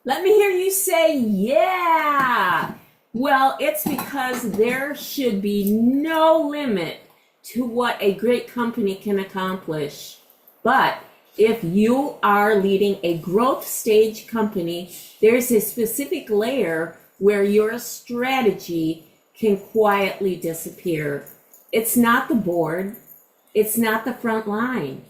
Let me hear you say, yeah. Well, it's because there should be no limit to what a great company can accomplish. But if you are leading a growth stage company, there's a specific layer where your strategy can quietly disappear. It's not the board, it's not the front line.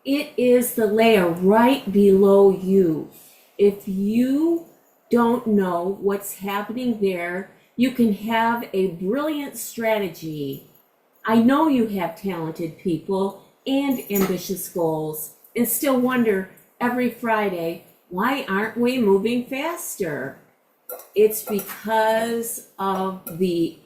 It is the layer right below you. If you don't know what's happening there, you can have a brilliant strategy. I know you have talented people and ambitious goals and still wonder every Friday, why aren't we moving faster? It's because of the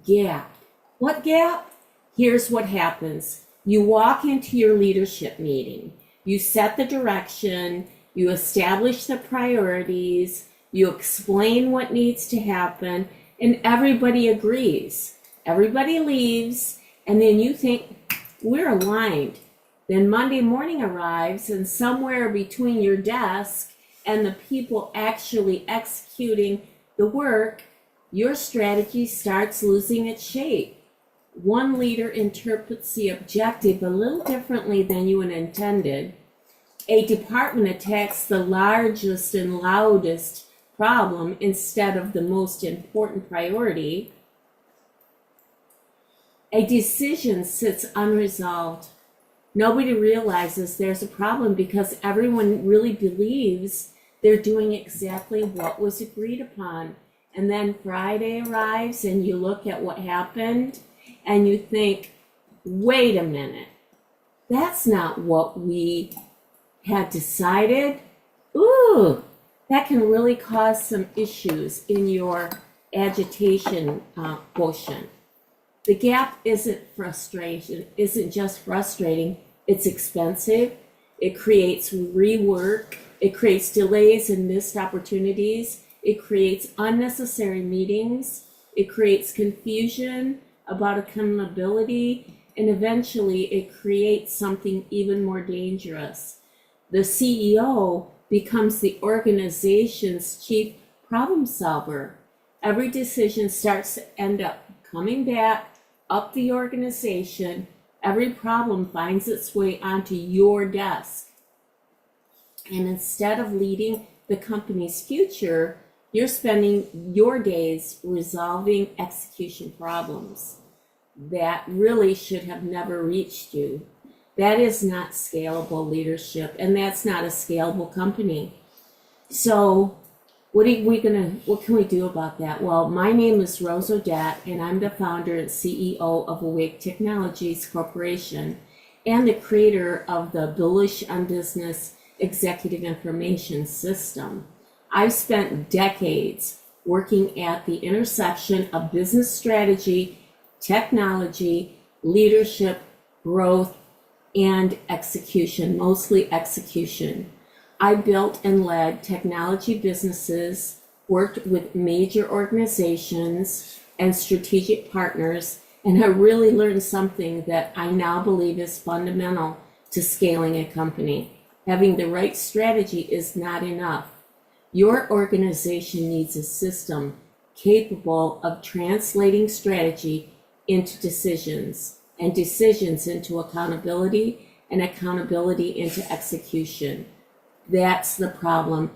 gap. What gap? Here's what happens. You walk into your leadership meeting, you set the direction, you establish the priorities, you explain what needs to happen, and everybody agrees. Everybody leaves, and then you think, we're aligned. Then Monday morning arrives, and somewhere between your desk and the people actually executing the work, your strategy starts losing its shape. One leader interprets the objective a little differently than you had intended. A department attacks the largest and loudest problem instead of the most important priority. A decision sits unresolved. Nobody realizes there's a problem because everyone really believes they're doing exactly what was agreed upon. And then Friday arrives and you look at what happened and you think, wait a minute, that's not what we had decided. Ooh, that can really cause some issues in your agitation quotient. The gap isn't just frustrating, it's expensive. It creates rework, it creates delays and missed opportunities, it creates unnecessary meetings, it creates confusion about accountability, and eventually it creates something even more dangerous. The CEO becomes the organization's chief problem solver. Every decision starts to end up coming back up the organization. Every problem finds its way onto your desk. And instead of leading the company's future, you're spending your days resolving execution problems that really should have never reached you. That is not scalable leadership, and that's not a scalable company. So what can we do about that? Well, my name is Rose Odette, and I'm the founder and CEO of Awake Technologies Corporation and the creator of the Bullish on Business Executive Information System. I've spent decades working at the intersection of business strategy, technology, leadership, growth, and execution, mostly execution. I built and led technology businesses, worked with major organizations and strategic partners, and I really learned something that I now believe is fundamental to scaling a company. Having the right strategy is not enough. Your organization needs a system capable of translating strategy into decisions, and decisions into accountability, and accountability into execution. That's the problem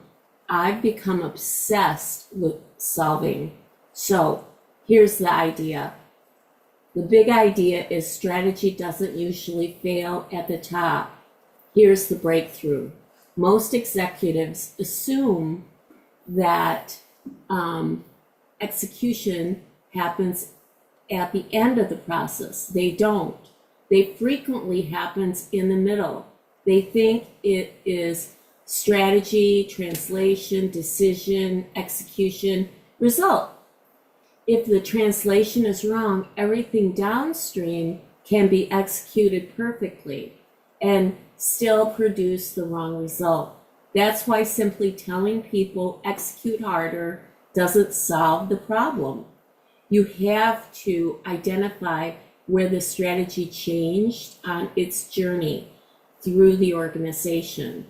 I've become obsessed with solving. So here's the idea. The big idea is strategy doesn't usually fail at the top. Here's the breakthrough. Most executives assume that execution happens at the end of the process. They don't. They frequently happens in the middle. They think it is strategy, translation, decision, execution, result. If the translation is wrong, everything downstream can be executed perfectly and still produce the wrong result. That's why simply telling people execute harder doesn't solve the problem. You have to identify where the strategy changed on its journey through the organization.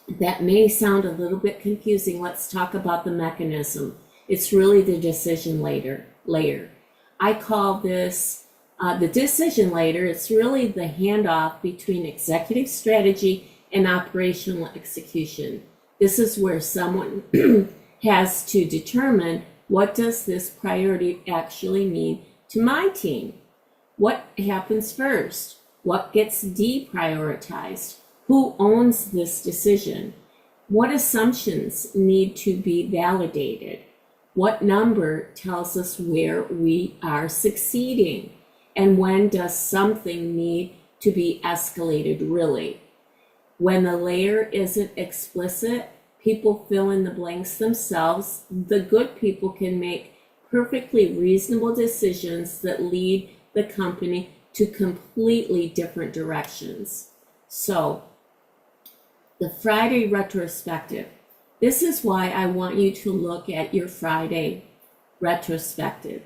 That may sound a little bit confusing. Let's talk about the mechanism. It's really the decision layer. I call this the decision layer. It's really the handoff between executive strategy and operational execution. This is where someone has to determine, what does this priority actually mean to my team? What happens first? What gets deprioritized? Who owns this decision? What assumptions need to be validated? What number tells us where we are succeeding? And when does something need to be escalated really? When the layer isn't explicit, people fill in the blanks themselves. The good people can make perfectly reasonable decisions that lead the company to completely different directions. So, the Friday retrospective. This is why I want you to look at your Friday retrospective.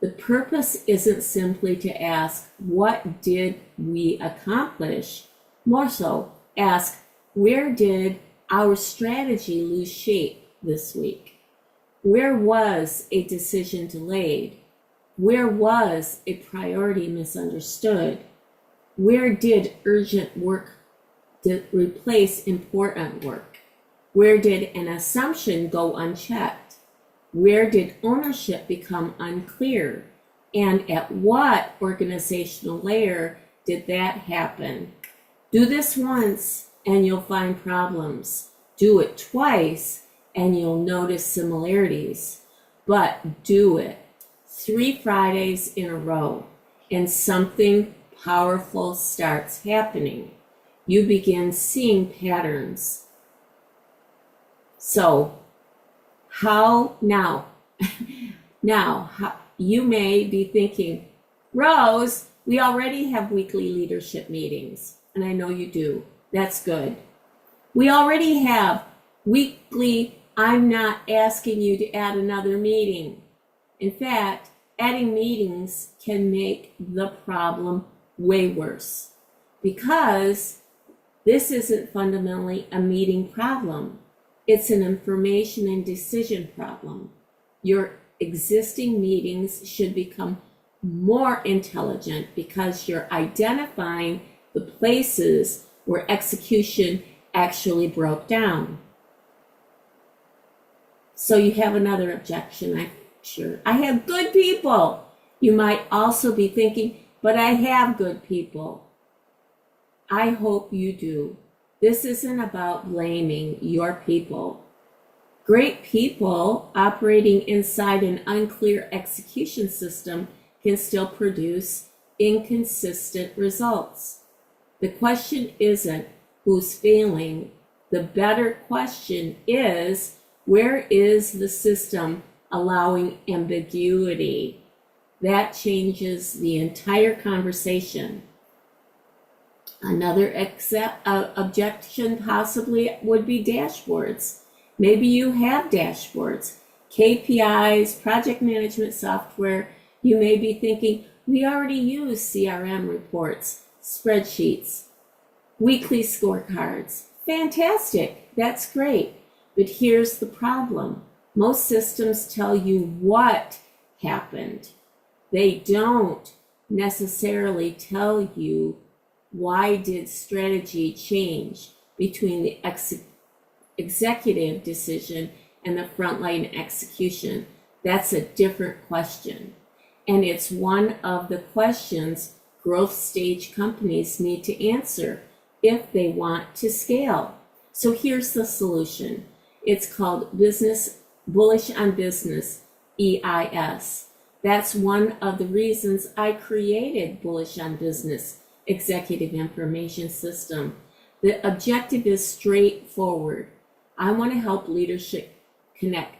The purpose isn't simply to ask, what did we accomplish? More so, ask, where did our strategy lose shape this week? Where was a decision delayed? Where was a priority misunderstood? Where did urgent work replace important work? Where did an assumption go unchecked? Where did ownership become unclear? And at what organizational layer did that happen? Do this once and you'll find problems. Do it twice and you'll notice similarities. But do it 3 Fridays in a row and something powerful starts happening. You begin seeing patterns. So, how now? You may be thinking, Rose, we already have weekly leadership meetings. And I know you do. That's good. We already have weekly, I'm not asking you to add another meeting. In fact, adding meetings can make the problem way worse, because this isn't fundamentally a meeting problem. It's an information and decision problem. Your existing meetings should become more intelligent because you're identifying the places where execution actually broke down. So you have another objection, I'm sure. I have good people. You might also be thinking, but I have good people. I hope you do. This isn't about blaming your people. Great people operating inside an unclear execution system can still produce inconsistent results. The question isn't who's failing. The better question is, where is the system allowing ambiguity? That changes the entire conversation. Another objection possibly would be dashboards. Maybe you have dashboards, KPIs, project management software. You may be thinking, we already use CRM reports, spreadsheets, weekly scorecards. Fantastic, that's great. But here's the problem. Most systems tell you what happened. They don't necessarily tell you why did strategy change between the executive decision and the frontline execution. That's a different question. And it's one of the questions growth stage companies need to answer if they want to scale. So here's the solution. It's called Bullish on Business, EIS. That's one of the reasons I created Bullish on Business Executive Information System. The objective is straightforward. I want to help leadership connect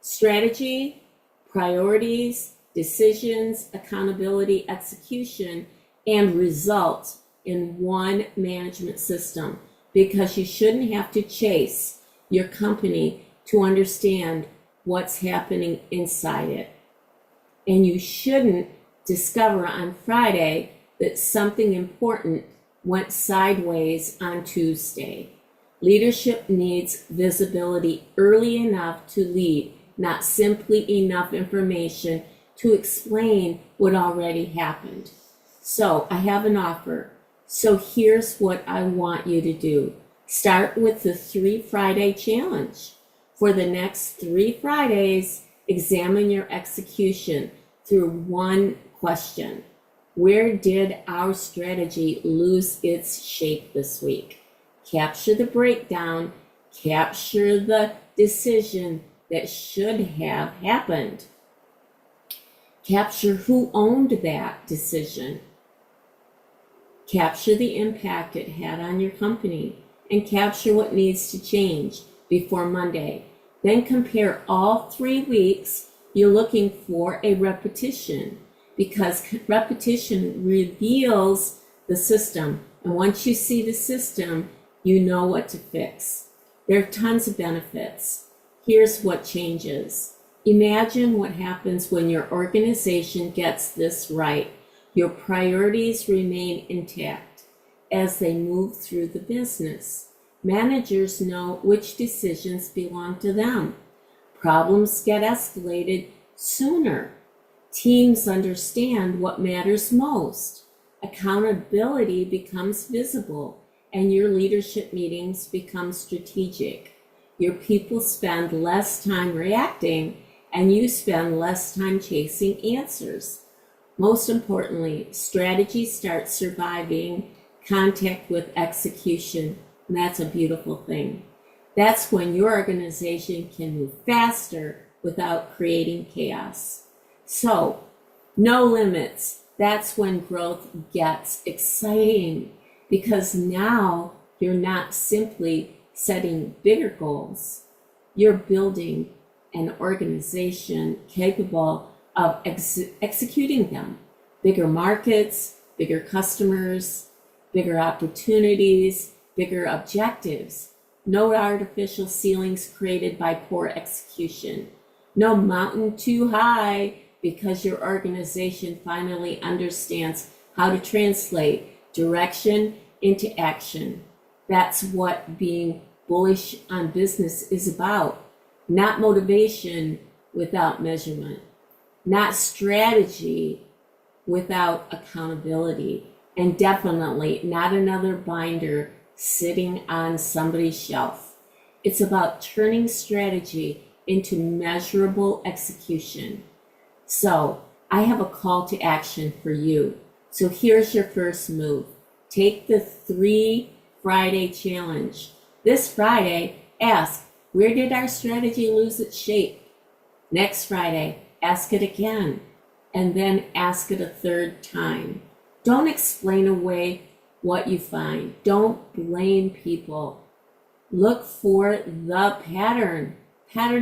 strategy, priorities, decisions, accountability, execution, and results in one management system, because you shouldn't have to chase your company to understand what's happening inside it. And you shouldn't discover on Friday that something important went sideways on Tuesday. Leadership needs visibility early enough to lead, not simply enough information to explain what already happened. So I have an offer. So here's what I want you to do. Start with the 3 Friday challenge. For the next 3 Fridays, examine your execution through one question. Where did our strategy lose its shape this week? Capture the breakdown, capture the decision that should have happened. Capture who owned that decision. Capture the impact it had on your company, and capture what needs to change before Monday. Then compare all 3 weeks. You're looking for a repetition because repetition reveals the system. And once you see the system, you know what to fix. There are tons of benefits. Here's what changes. Imagine what happens when your organization gets this right. Your priorities remain intact as they move through the business. Managers know which decisions belong to them. Problems get escalated sooner. Teams understand what matters most. Accountability becomes visible, and your leadership meetings become strategic. Your people spend less time reacting, and you spend less time chasing answers. Most importantly, strategy starts surviving contact with execution, and that's a beautiful thing. That's when your organization can move faster without creating chaos. So, no limits. That's when growth gets exciting because now you're not simply setting bigger goals. You're building an organization capable of executing them. Bigger markets, bigger customers, bigger opportunities, bigger objectives. No artificial ceilings created by poor execution. No mountain too high because your organization finally understands how to translate direction into action. That's what being bullish on business is about. Not motivation without measurement. Not strategy without accountability. And definitely not another binder sitting on somebody's shelf. It's about turning strategy into measurable execution. So I have a call to action for you. So here's your first move. Take the 3 Friday challenge. This Friday, ask, where did our strategy lose its shape? Next Friday, ask it again, and then ask it a 3rd time. Don't explain away what you find. Don't blame people. Look for the pattern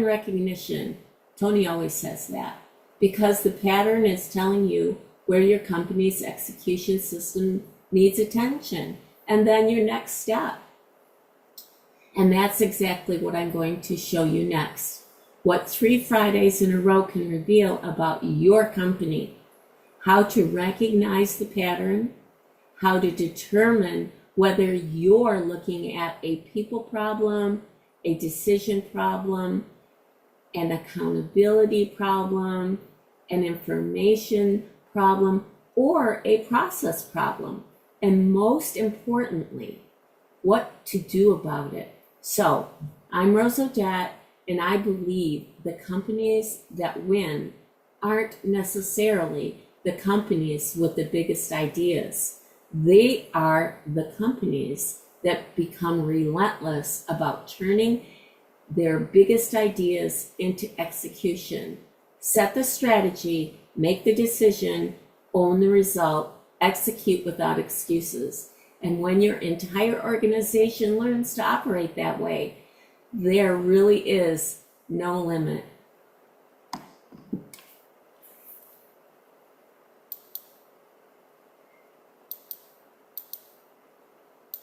recognition. Tony always says that because the pattern is telling you where your company's execution system needs attention and then your next step. And that's exactly what I'm going to show you next. What 3 Fridays in a row can reveal about your company. How to recognize the pattern, how to determine whether you're looking at a people problem, a decision problem, an accountability problem, an information problem, or a process problem. And most importantly, what to do about it. So, I'm Rose Odette, and I believe the companies that win aren't necessarily the companies with the biggest ideas. They are the companies that become relentless about turning their biggest ideas into execution. Set the strategy, make the decision, own the result, execute without excuses. And when your entire organization learns to operate that way, there really is no limit